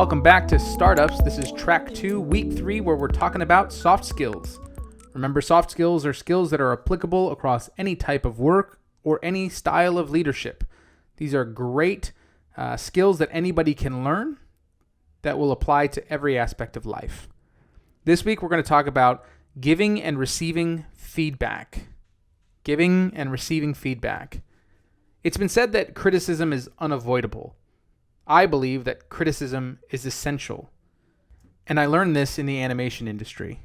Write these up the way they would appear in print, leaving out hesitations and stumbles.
Welcome back to Startups. This is Track 2, Week 3, where we're talking about soft skills. Remember, soft skills are skills that are applicable across any type of work or any style of leadership. These are great skills that anybody can learn that will apply to every aspect of life. This week, we're going to talk about giving and receiving feedback. Giving and receiving feedback. It's been said that criticism is unavoidable. I believe that criticism is essential. And I learned this in the animation industry.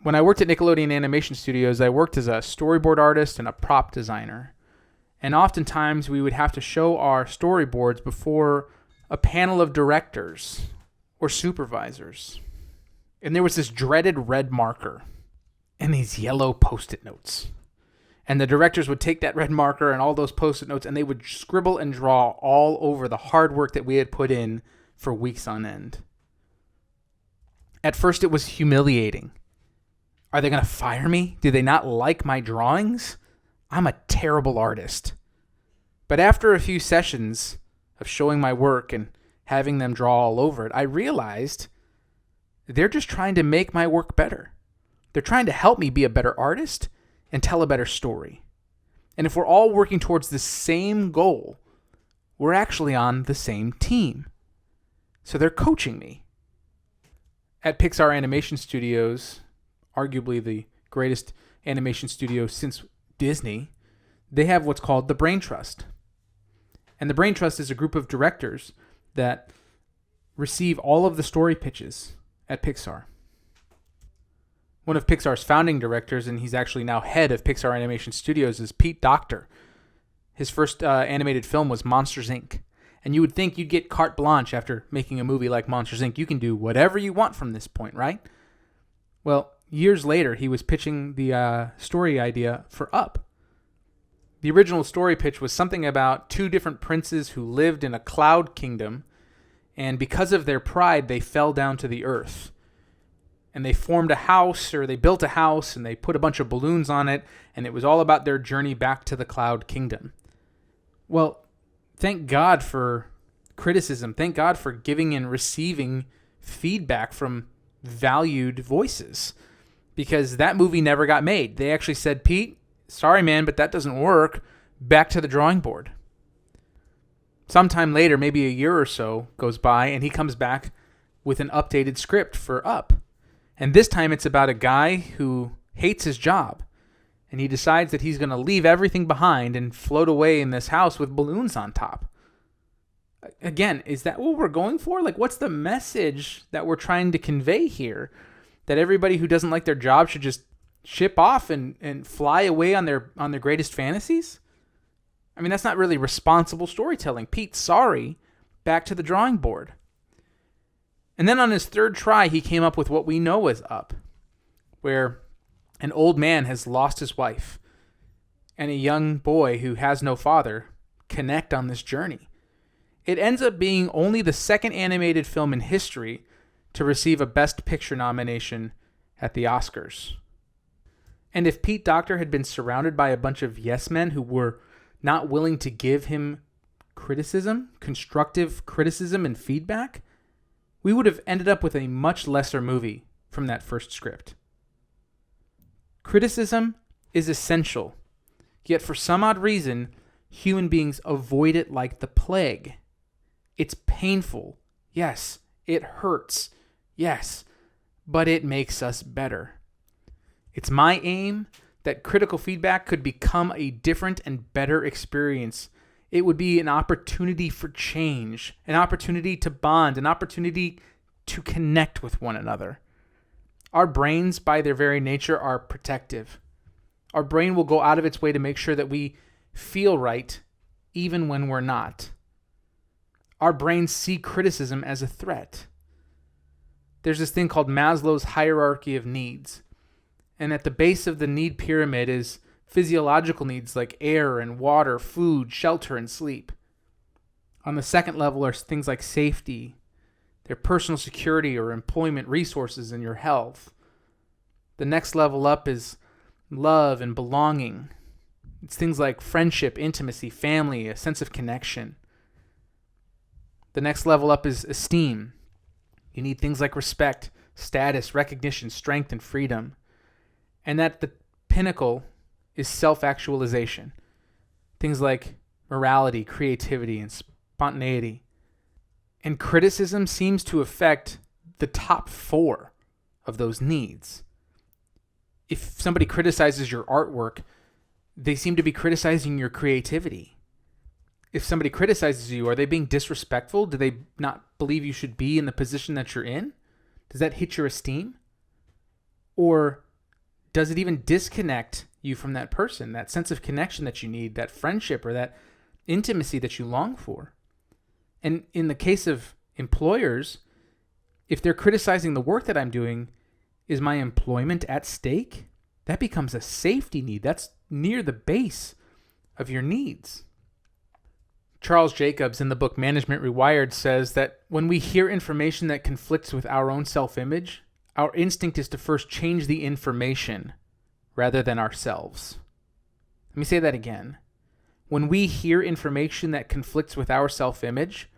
When I worked at Nickelodeon Animation Studios, I worked as a storyboard artist and a prop designer. And oftentimes we would have to show our storyboards before a panel of directors or supervisors. And there was this dreaded red marker and these yellow Post-it notes. And the directors would take that red marker and all those Post-it notes and they would scribble and draw all over the hard work that we had put in for weeks on end. At first it was humiliating. Are they going to fire me? Do they not like my drawings? I'm a terrible artist. But after a few sessions of showing my work and having them draw all over it, I realized they're just trying to make my work better. They're trying to help me be a better artist and tell a better story. And if we're all working towards the same goal, we're actually on the same team. So they're coaching me. At Pixar Animation Studios, arguably the greatest animation studio since Disney, they have what's called the Brain Trust. And the Brain Trust is a group of directors that receive all of the story pitches at Pixar. One of Pixar's founding directors, and he's actually now head of Pixar Animation Studios, is Pete Docter. His first animated film was Monsters, Inc. And you would think you'd get carte blanche after making a movie like Monsters, Inc. You can do whatever you want from this point, right? Well, years later, he was pitching the story idea for Up. The original story pitch was something about two different princes who lived in a cloud kingdom, and because of their pride, they fell down to the earth. And they formed a house, or they built a house, and they put a bunch of balloons on it, and it was all about their journey back to the cloud kingdom. Well, thank God for criticism. Thank God for giving and receiving feedback from valued voices, because that movie never got made. They actually said, Pete, sorry, man, but that doesn't work. Back to the drawing board. Sometime later, maybe a year or so goes by, and he comes back with an updated script for Up. And this time it's about a guy who hates his job. And he decides that he's going to leave everything behind and float away in this house with balloons on top. Again, is that what we're going for? Like, what's the message that we're trying to convey here? That everybody who doesn't like their job should just ship off and fly away on their greatest fantasies? I mean, that's not really responsible storytelling. Pete, sorry, back to the drawing board. And then on his third try, he came up with what we know as Up, where an old man has lost his wife and a young boy who has no father connect on this journey. It ends up being only the second animated film in history to receive a Best Picture nomination at the Oscars. And if Pete Docter had been surrounded by a bunch of yes men who were not willing to give him criticism, constructive criticism and feedback, we would have ended up with a much lesser movie from that first script. Criticism is essential, yet for some odd reason, human beings avoid it like the plague. It's painful, yes. It hurts, yes, but it makes us better. It's my aim that critical feedback could become a different and better experience. It would be an opportunity for change, an opportunity to bond, an opportunity to connect with one another. Our brains, by their very nature, are protective. Our brain will go out of its way to make sure that we feel right, even when we're not. Our brains see criticism as a threat. There's this thing called Maslow's hierarchy of needs. And at the base of the need pyramid is physiological needs like air and water, food, shelter, and sleep. On the second level are things like safety, their personal security or employment, resources, and your health. The next level up is love and belonging. It's things like friendship, intimacy, family, a sense of connection. The next level up is esteem. You need things like respect, status, recognition, strength, and freedom. And at the pinnacle is self-actualization. Things like morality, creativity, and spontaneity. And criticism seems to affect the top 4 of those needs. If somebody criticizes your artwork, they seem to be criticizing your creativity. If somebody criticizes you, are they being disrespectful? Do they not believe you should be in the position that you're in? Does that hit your esteem? Or does it even disconnect you from that person, that sense of connection that you need, that friendship or that intimacy that you long for? And in the case of employers, if they're criticizing the work that I'm doing, is my employment at stake? That becomes a safety need. That's near the base of your needs. Charles Jacobs in the book Management Rewired says that when we hear information that conflicts with our own self-image, our instinct is to first change the information rather than ourselves. Let me say that again. When we hear information that conflicts with our self-image,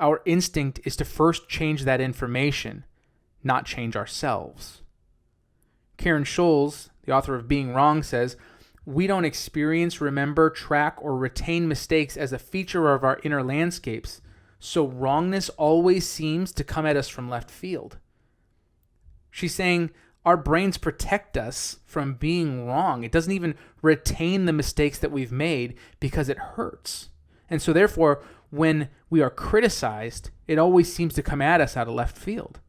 our instinct is to first change that information, not change ourselves. Karen Scholes, the author of Being Wrong, says, "We don't experience, remember, track, or retain mistakes as a feature of our inner landscapes, so wrongness always seems to come at us from left field." She's saying our brains protect us from being wrong. It doesn't even retain the mistakes that we've made because it hurts. And so therefore, when we are criticized, it always seems to come at us out of left field.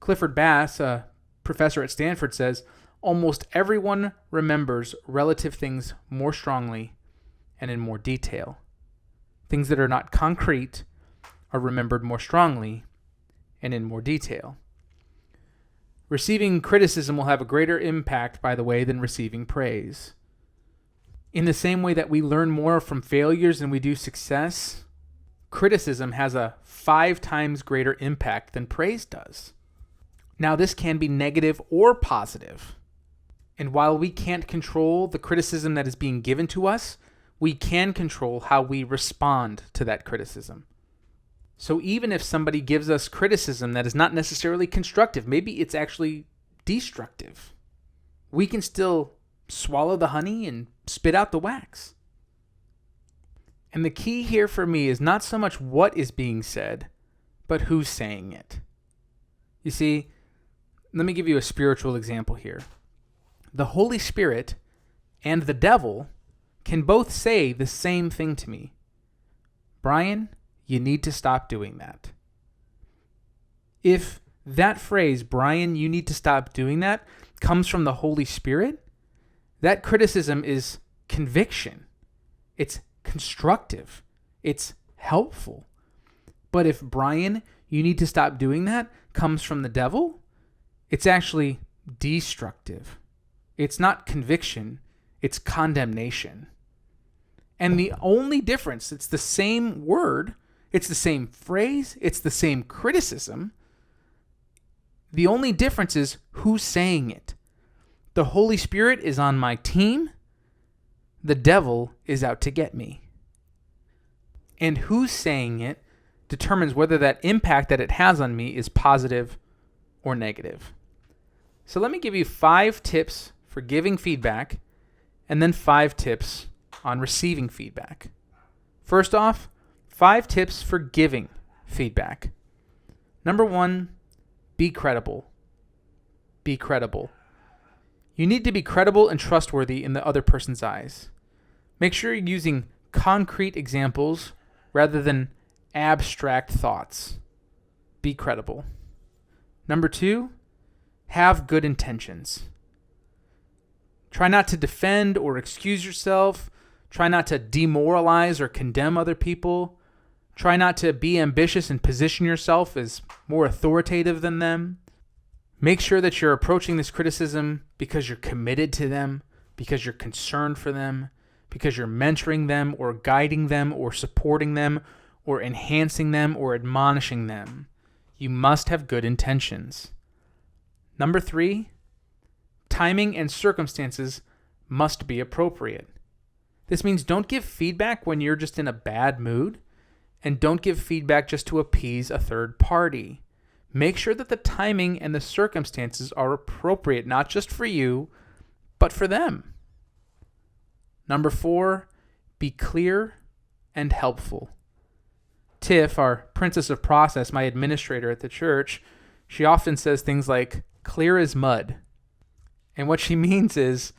Clifford Bass, a professor at Stanford, says, "Almost everyone remembers relative things more strongly and in more detail. Things that are not concrete are remembered more strongly and in more detail." Receiving criticism will have a greater impact, by the way, than receiving praise. In the same way that we learn more from failures than we do success, criticism has a 5 times greater impact than praise does. Now, this can be negative or positive. And while we can't control the criticism that is being given to us, we can control how we respond to that criticism. So even if somebody gives us criticism that is not necessarily constructive, maybe it's actually destructive, we can still swallow the honey and spit out the wax. And the key here for me is not so much what is being said, but who's saying it. You see, let me give you a spiritual example here. The Holy Spirit and the devil can both say the same thing to me. "Brian, you need to stop doing that." If that phrase, "Brian, you need to stop doing that," comes from the Holy Spirit, that criticism is conviction. It's constructive. It's helpful. But if "Brian, you need to stop doing that" comes from the devil, it's actually destructive. It's not conviction, it's condemnation. And the only difference, it's the same word, it's the same phrase, it's the same criticism. The only difference is who's saying it. The Holy Spirit is on my team. The devil is out to get me. And who's saying it determines whether that impact that it has on me is positive or negative. So let me give you 5 tips for giving feedback and then 5 tips on receiving feedback. First off, 5 tips for giving feedback. Number 1, be credible. Be credible. You need to be credible and trustworthy in the other person's eyes. Make sure you're using concrete examples rather than abstract thoughts. Be credible. Number 2, have good intentions. Try not to defend or excuse yourself. Try not to demoralize or condemn other people. Try not to be ambitious and position yourself as more authoritative than them. Make sure that you're approaching this criticism because you're committed to them, because you're concerned for them, because you're mentoring them or guiding them or supporting them or enhancing them or admonishing them. You must have good intentions. Number 3, timing and circumstances must be appropriate. This means don't give feedback when you're just in a bad mood. And don't give feedback just to appease a third party. Make sure that the timing and the circumstances are appropriate, not just for you, but for them. Number 4, be clear and helpful. Tiff, our princess of process, my administrator at the church, she often says things like, clear as mud. And what she means is,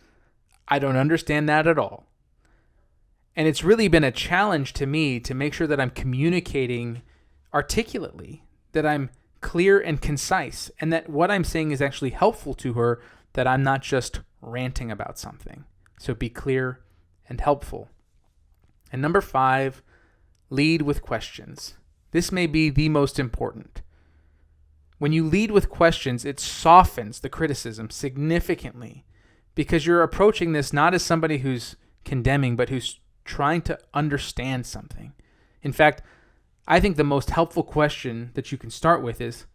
I don't understand that at all. And it's really been a challenge to me to make sure that I'm communicating articulately, that I'm clear and concise, and that what I'm saying is actually helpful to her, that I'm not just ranting about something. So be clear and helpful. And number 5, lead with questions. This may be the most important. When you lead with questions, it softens the criticism significantly because you're approaching this not as somebody who's condemning, but who's trying to understand something. In fact, I think the most helpful question that you can start with is,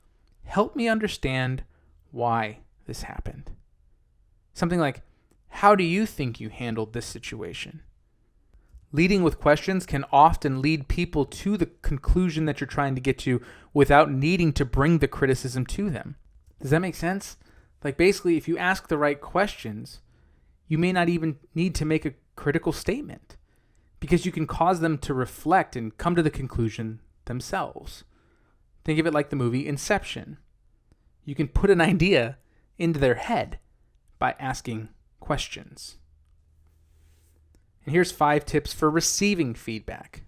help me understand why this happened. Something like, how do you think you handled this situation? Leading with questions can often lead people to the conclusion that you're trying to get to without needing to bring the criticism to them. Does that make sense? Like basically, if you ask the right questions, you may not even need to make a critical statement because you can cause them to reflect and come to the conclusion themselves. Think of it like the movie Inception. You can put an idea into their head by asking questions. And here's 5 tips for receiving feedback.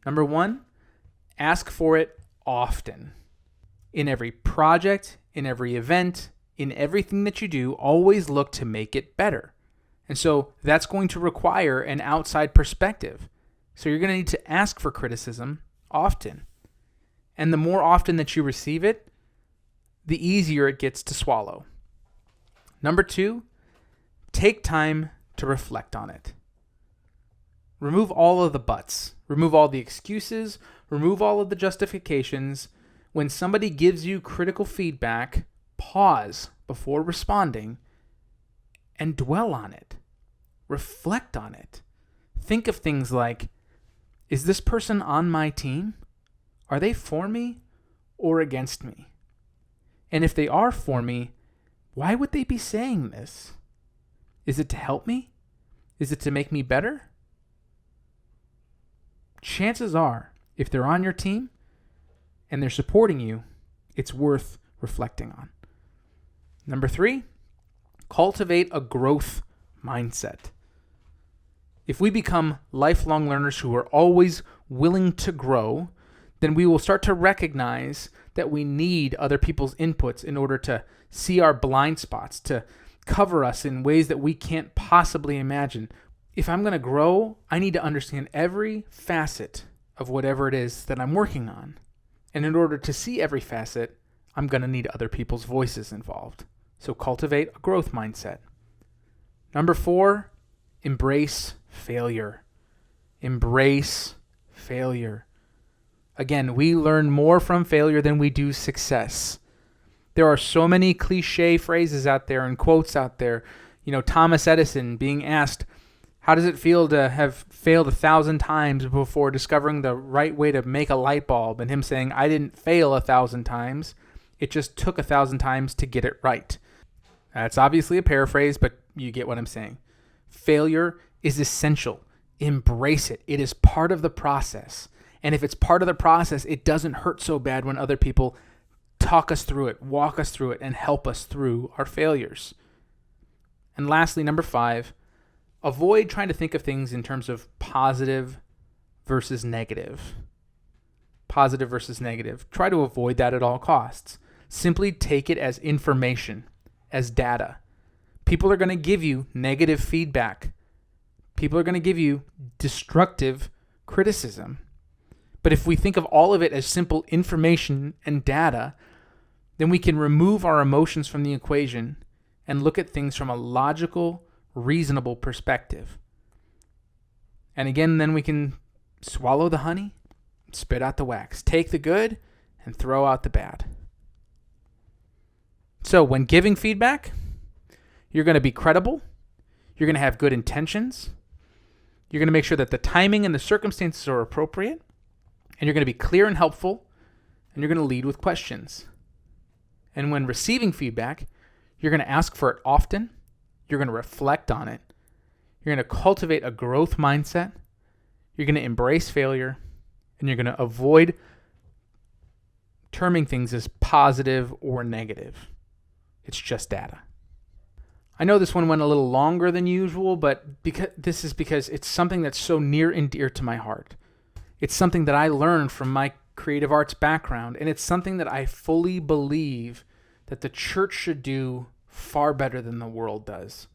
Number 1, ask for it often. In every project, in every event, in everything that you do, always look to make it better. And so that's going to require an outside perspective. So you're going to need to ask for criticism often. And the more often that you receive it, the easier it gets to swallow. Number 2, take time to reflect on it. Remove all of the buts. Remove all the excuses. Remove all of the justifications. When somebody gives you critical feedback, pause before responding and dwell on it. Reflect on it. Think of things like, is this person on my team? Are they for me or against me? And if they are for me, why would they be saying this? Is it to help me? Is it to make me better? Chances are, if they're on your team and they're supporting you, it's worth reflecting on. Number 3, cultivate a growth mindset. If we become lifelong learners who are always willing to grow, then we will start to recognize that we need other people's inputs in order to see our blind spots, to cover us in ways that we can't possibly imagine. If I'm going to grow, I need to understand every facet of whatever it is that I'm working on. And in order to see every facet, I'm going to need other people's voices involved. So cultivate a growth mindset. Number 4, embrace failure. Embrace failure. Again, we learn more from failure than we do success. There are so many cliche phrases out there and quotes out there. You know, Thomas Edison being asked, how does it feel to have failed 1,000 times before discovering the right way to make a light bulb? And him saying, I didn't fail 1,000 times. It just took 1,000 times to get it right. That's obviously a paraphrase, but you get what I'm saying. Failure is essential. Embrace it. It is part of the process. And if it's part of the process, it doesn't hurt so bad when other people talk us through it, walk us through it, and help us through our failures. And lastly, number 5, avoid trying to think of things in terms of positive versus negative. Positive versus negative. Try to avoid that at all costs. Simply take it as information, as data. People are going to give you negative feedback. People are going to give you destructive criticism. But if we think of all of it as simple information and data, then we can remove our emotions from the equation and look at things from a logical, reasonable perspective. And again, then we can swallow the honey, spit out the wax, take the good and throw out the bad. So when giving feedback, you're going to be credible. You're going to have good intentions. You're going to make sure that the timing and the circumstances are appropriate. And you're going to be clear and helpful, and you're going to lead with questions. And when receiving feedback, you're going to ask for it often, you're going to reflect on it, you're going to cultivate a growth mindset, you're going to embrace failure, and you're going to avoid terming things as positive or negative. It's just data. I know this one went a little longer than usual, but because it's something that's so near and dear to my heart. It's something that I learned from my creative arts background, and it's something that I fully believe that the church should do far better than the world does,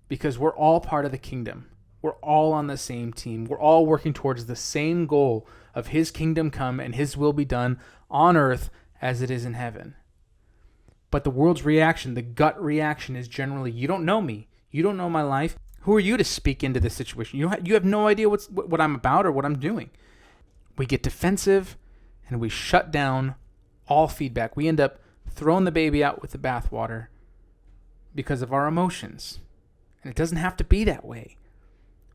because we're all part of the kingdom. We're all on the same team. We're all working towards the same goal of His kingdom come and His will be done on earth as it is in heaven. But the world's reaction, the gut reaction, is generally, you don't know me. You don't know my life. Who are you to speak into this situation? You have no idea what I'm about or what I'm doing. We get defensive and we shut down all feedback. We end up throwing the baby out with the bathwater because of our emotions. And it doesn't have to be that way.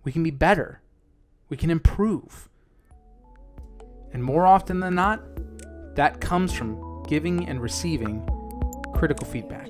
We can be better. We can improve. And more often than not, that comes from giving and receiving critical feedback.